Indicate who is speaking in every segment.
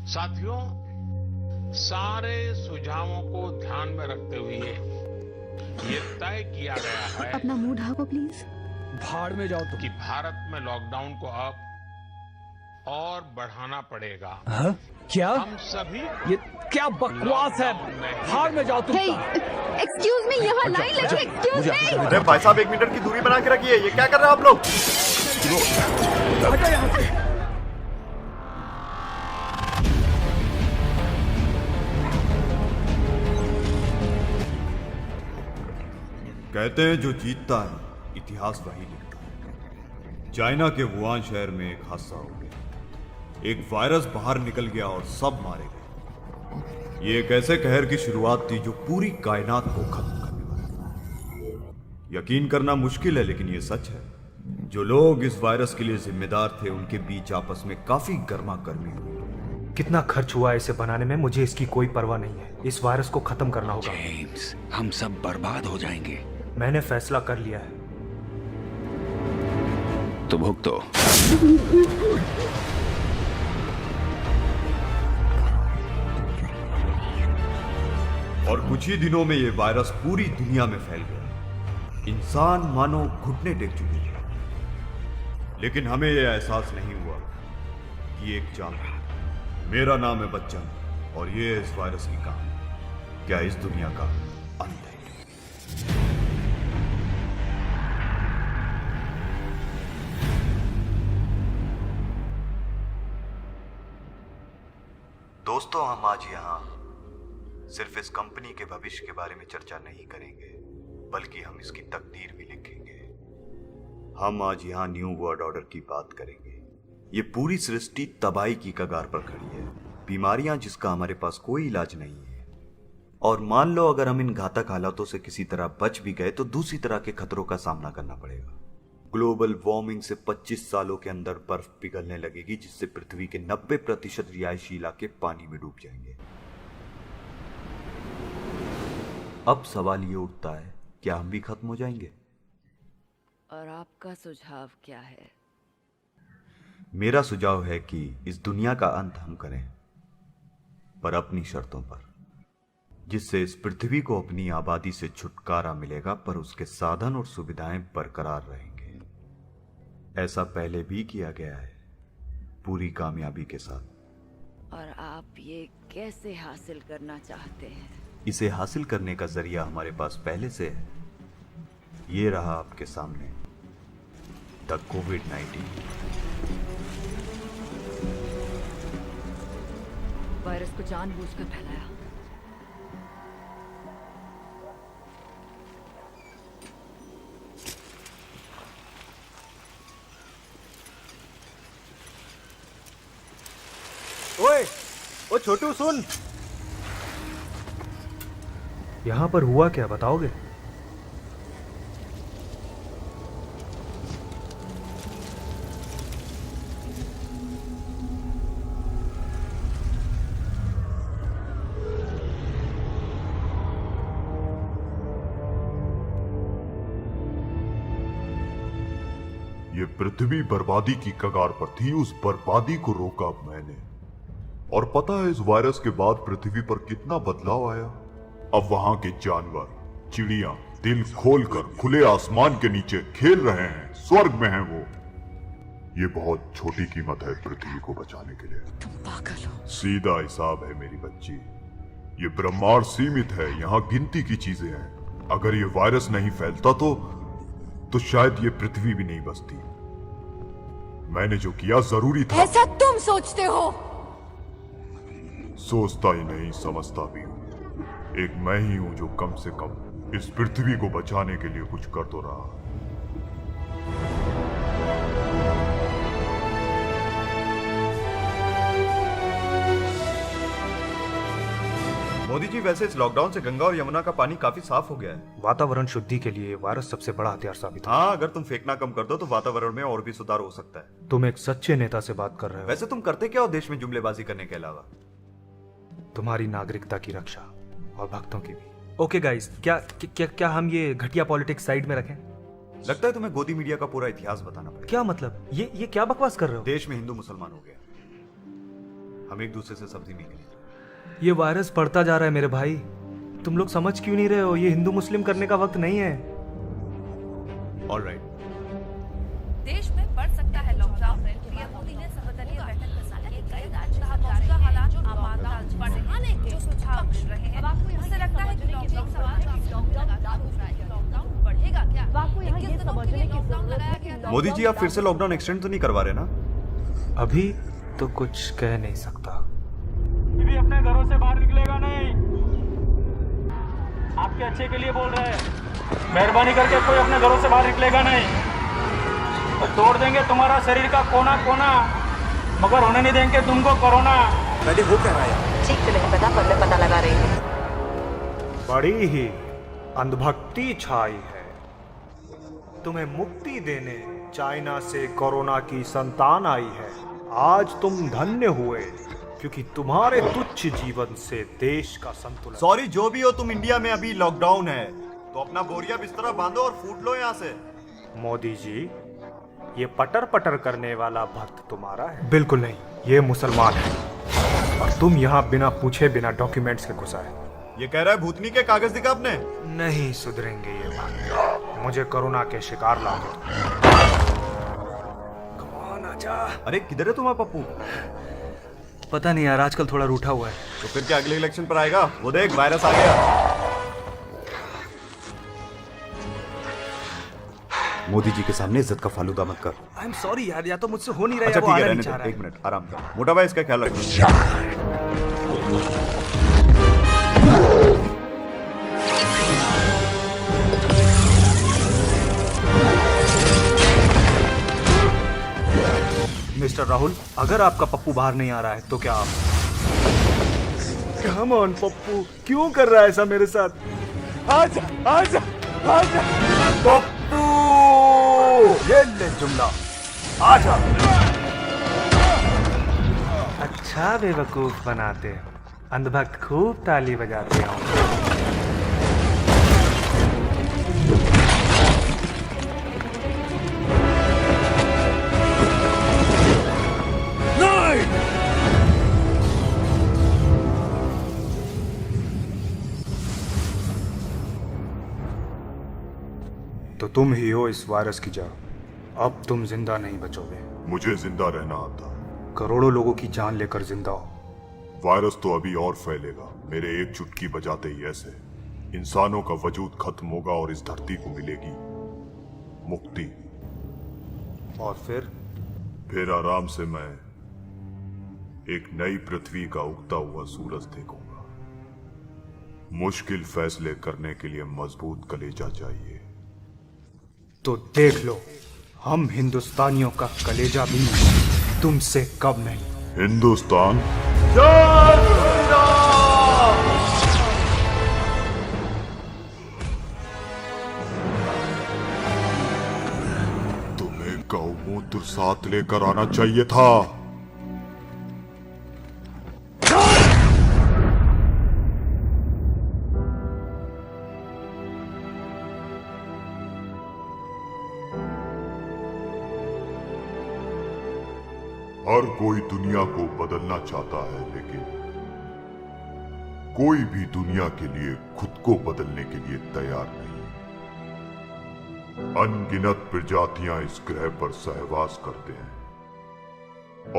Speaker 1: साथियों, सारे सुझावों को ध्यान में रखते हुए ये तय किया गया है
Speaker 2: अपना मुंह ढाको प्लीज।
Speaker 3: भाड़ में जाओ तुम।
Speaker 1: कि भारत में लॉकडाउन को अब और बढ़ाना पड़ेगा।
Speaker 3: हाँ? क्या?
Speaker 1: हम सभी
Speaker 3: ये क्या बकवास है? भाड़ में जाओ तुम।
Speaker 2: एक्सक्यूज मी, यहाँ लाइन लगी। Excuse me.
Speaker 4: अरे भाई साहब, 1 मीटर की दूरी बना के रखिए। ये क्या कर रहे हो आप लोग?
Speaker 3: हटो यहाँ से।
Speaker 4: कहते हैं जो जीतता है इतिहास वही लिखता है। चाइना के वुहान शहर में एक हादसा हो गया। एक वायरस बाहर निकल गया और सब मारे गए। ये एक ऐसे कहर की शुरुआत थी जो पूरी कायनात को खत्म करने वाली थी। यकीन करना मुश्किल है, लेकिन ये सच है। जो लोग इस वायरस के लिए जिम्मेदार थे, उनके बीच आपस में काफी गर्मा गर्मी हुई।
Speaker 5: कितना खर्च हुआ इसे बनाने में, मुझे इसकी कोई परवाह नहीं है। इस वायरस को खत्म करना होगा।
Speaker 6: जेम्स, हम सब बर्बाद हो जाएंगे।
Speaker 5: मैंने फैसला कर लिया है।
Speaker 6: तो भुगतो।
Speaker 4: और कुछ ही दिनों में ये वायरस पूरी दुनिया में फैल गया। इंसान मानो घुटने टेक चुके थे। लेकिन हमें यह एहसास नहीं हुआ कि एक जान है। मेरा नाम है बच्चन और ये है इस वायरस की कहानी। क्या इस दुनिया का अंत है? दोस्तों, हम आज यहाँ सिर्फ इस कंपनी के भविष्य के बारे में चर्चा नहीं करेंगे, बल्कि हम इसकी तकदीर भी लिखेंगे। हम आज यहाँ न्यू वर्ल्ड ऑर्डर की बात करेंगे। ये पूरी सृष्टि तबाही की कगार पर खड़ी है। बीमारियां जिसका हमारे पास कोई इलाज नहीं है। और मान लो अगर हम इन घातक हालातों से किसी तरह बच भी गए तो दूसरी तरह के खतरों का सामना करना पड़ेगा। ग्लोबल वार्मिंग से 25 सालों के अंदर बर्फ पिघलने लगेगी, जिससे पृथ्वी के 90% रिहायशी इलाके पानी में डूब जाएंगे। अब सवाल ये उठता है, क्या हम भी खत्म हो जाएंगे?
Speaker 7: और आपका सुझाव क्या है?
Speaker 4: मेरा सुझाव है कि इस दुनिया का अंत हम करें, पर अपनी शर्तों पर, जिससे इस पृथ्वी को अपनी आबादी से छुटकारा मिलेगा, पर उसके साधन और सुविधाएं बरकरार रहेंगे। ऐसा पहले भी किया गया है, पूरी कामयाबी के साथ।
Speaker 7: और आप ये कैसे हासिल करना चाहते हैं?
Speaker 4: इसे हासिल करने का जरिया हमारे पास पहले से है। ये रहा आपके सामने, द कोविड-19।
Speaker 7: वायरस को जानबूझकर फैलाया।
Speaker 4: ओए, ओ छोटू सुन।
Speaker 5: यहाँ पर हुआ क्या, बताओगे?
Speaker 8: ये पृथ्वी बर्बादी की कगार पर थी। उस बर्बादी को रोका मैंने। और पता है इस वायरस के बाद पृथ्वी पर कितना बदलाव आया? अब वहां के जानवर, चिड़िया दिल खोलकर खुले आसमान के नीचे खेल रहे हैं। स्वर्ग में हैं वो। ये बहुत छोटी कीमत है पृथ्वी को बचाने के लिए।
Speaker 7: तुम पागल हो।
Speaker 8: सीधा हिसाब है मेरी बच्ची। ये ब्रह्मांड सीमित है, यहाँ गिनती की चीजें हैं। अगर ये वायरस नहीं फैलता तो शायद ये पृथ्वी भी नहीं बसती। मैंने जो किया जरूरी था।
Speaker 2: ऐसा तुम सोचते हो?
Speaker 8: सोचता ही नहीं, समझता भी हूं। एक मैं ही हूं जो कम से कम इस पृथ्वी को बचाने के लिए कुछ कर तो रहा।
Speaker 4: मोदी जी, वैसे इस लॉकडाउन से गंगा और यमुना का पानी काफी साफ हो गया है।
Speaker 5: वातावरण शुद्धि के लिए वायरस सबसे बड़ा हथियार साबित है।
Speaker 4: हाँ, अगर तुम फेंकना कम कर दो तो वातावरण में और भी सुधार हो सकता है।
Speaker 5: तुम एक सच्चे नेता से बात कर रहे हो।
Speaker 4: वैसे तुम करते क्या हो देश में जुमलेबाजी करने के अलावा?
Speaker 5: तुम्हारी नागरिकता की रक्षा और भक्तों की भी। ओके गाइस, क्या हम ये घटिया पॉलिटिक्स साइड में रखें?
Speaker 4: लगता है तुम्हें गोदी मीडिया का पूरा इतिहास बताना पड़ेगा।
Speaker 5: क्या मतलब? ये क्या बकवास कर रहे हो?
Speaker 4: देश में हिंदू मुसलमान हो गया। हम एक दूसरे से सब्जी नहीं खरीदते।
Speaker 5: ये वायरस बढ़ता जा रहा है मेरे भाई, तुम लोग समझ क्यों नहीं रहे हो? ये हिंदू मुस्लिम करने का वक्त नहीं है।
Speaker 4: ऑलराइट।
Speaker 7: देश में बढ़ सकता है लॉकडाउन। पीएम मोदी ने सर्वदलीय बैठक में कहा कि कई राज्यों का मौजूदा हालात आम आदमी बढ़ाने के जो सुझाव मिल रहे हैं, उससे लगता है कि लॉकडाउन बढ़ेगा क्या? किस दिनों के लिए लॉकडाउन लगाया गया था?
Speaker 4: मोदी जी, आप फिर से लॉकडाउन एक्सटेंड तो नहीं करवा रहे ना?
Speaker 5: अभी तो कुछ कह नहीं सकता।
Speaker 3: भी अपने घरों से बाहर निकलेगा नहीं, आपके अच्छे के लिए बोल रहे हैं। मेहरबानी करके कोई अपने घरों से बाहर निकलेगा नहीं, तो तोड़ देंगे तुम्हारा शरीर का कोना कोना, मगर होने नहीं देंगे तुमको कोरोना।
Speaker 9: ठीक तो नहीं पता, पर मैं पता लगा रही हूँ।
Speaker 5: बड़ी ही अंधभक्ति छाई है। तुम्हें मुक्ति देने चाइना से कोरोना की संतान आई है। आज तुम धन्य हुए, क्योंकि तुम्हारे तुच्छ जीवन से देश का संतुलन।
Speaker 4: सॉरी, जो भी हो, तुम इंडिया में अभी लॉकडाउन है, तो अपना बोरिया बिस्तरा बांधो और फूट लो यहाँ से।
Speaker 5: मोदी जी, ये पटर पटर करने वाला भक्त तुम्हारा है? बिल्कुल नहीं, ये मुसलमान है, और तुम यहाँ बिना पूछे बिना डॉक्यूमेंट्स के घुसा है।
Speaker 4: ये कह रहा है भूतनी के कागज दिखा आपने?
Speaker 5: नहीं सुधरेंगे ये बात। मुझे कोरोना के शिकार लाओगे। कौन आजा?
Speaker 4: अरे किधर है तुम्हारा पप्पू?
Speaker 5: पता नहीं यार, आजकल थोड़ा रूठा हुआ है।
Speaker 4: तो फिर क्या अगले इलेक्शन पर आएगा? वो देख, वायरस आ गया। मोदी जी के सामने इज्जत का फालूदा मत कर।
Speaker 5: आई एम सॉरी यार, या तो मुझसे हो नहीं रहा है,
Speaker 4: अच्छा
Speaker 5: या वो
Speaker 4: ठीक है,
Speaker 5: आना
Speaker 4: रहने
Speaker 5: नहीं चाह
Speaker 4: दो,
Speaker 5: रहा है।
Speaker 4: एक मिनट आराम कर। मोटा भाई, इसका ख्याल रखना।
Speaker 5: मिस्टर राहुल, अगर आपका पप्पू बाहर नहीं आ रहा है तो क्या आप? कम ऑन पप्पू, क्यों कर रहा है ऐसा मेरे साथ? आजा आजा आजा पप्पू, ये ले जुमला, आजा। अच्छा बेवकूफ बनाते हैं, अंधभक्त खूब ताली बजाते हैं। तो तुम ही हो इस वायरस की जड़। अब तुम जिंदा नहीं बचोगे।
Speaker 8: मुझे जिंदा रहना आता।
Speaker 5: करोड़ों लोगों की जान लेकर जिंदा हो।
Speaker 8: वायरस तो अभी और फैलेगा। मेरे एक चुटकी बजाते ही ऐसे इंसानों का वजूद खत्म होगा और इस धरती को मिलेगी मुक्ति।
Speaker 5: और
Speaker 8: फिर आराम से मैं एक नई पृथ्वी का उगता हुआ सूरज देखूंगा। मुश्किल फैसले करने के लिए मजबूत कलेजा चाहिए।
Speaker 5: तो देख लो, हम हिंदुस्तानियों का कलेजा भी तुमसे कम नहीं।
Speaker 8: हिंदुस्तान तुम्हें गौमूत्र साथ लेकर आना चाहिए था। हर कोई दुनिया को बदलना चाहता है, लेकिन कोई भी दुनिया के लिए खुद को बदलने के लिए तैयार नहीं। अनगिनत प्रजातियां इस ग्रह पर सहवास करते हैं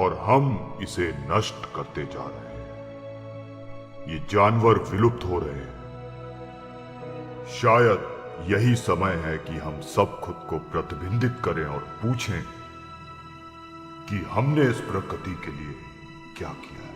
Speaker 8: और हम इसे नष्ट करते जा रहे हैं। ये जानवर विलुप्त हो रहे हैं। शायद यही समय है कि हम सब खुद को प्रतिबिंबित करें और पूछें कि हमने इस प्रकृति के लिए क्या किया है।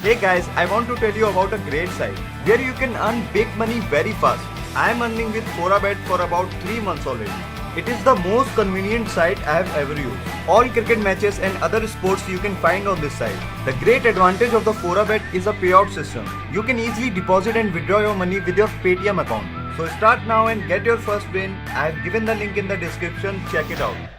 Speaker 4: Hey guys, I want to tell you about a great site where you can earn big money very fast. I am earning with ForaBet for about 3 months already. It is the most convenient site I have ever used. All cricket matches and other sports you can find on this site. The great advantage of the ForaBet is a payout system. You can easily deposit and withdraw your money with your Paytm account.
Speaker 10: So start now and get your first win. I have given the link in the description. Check it out.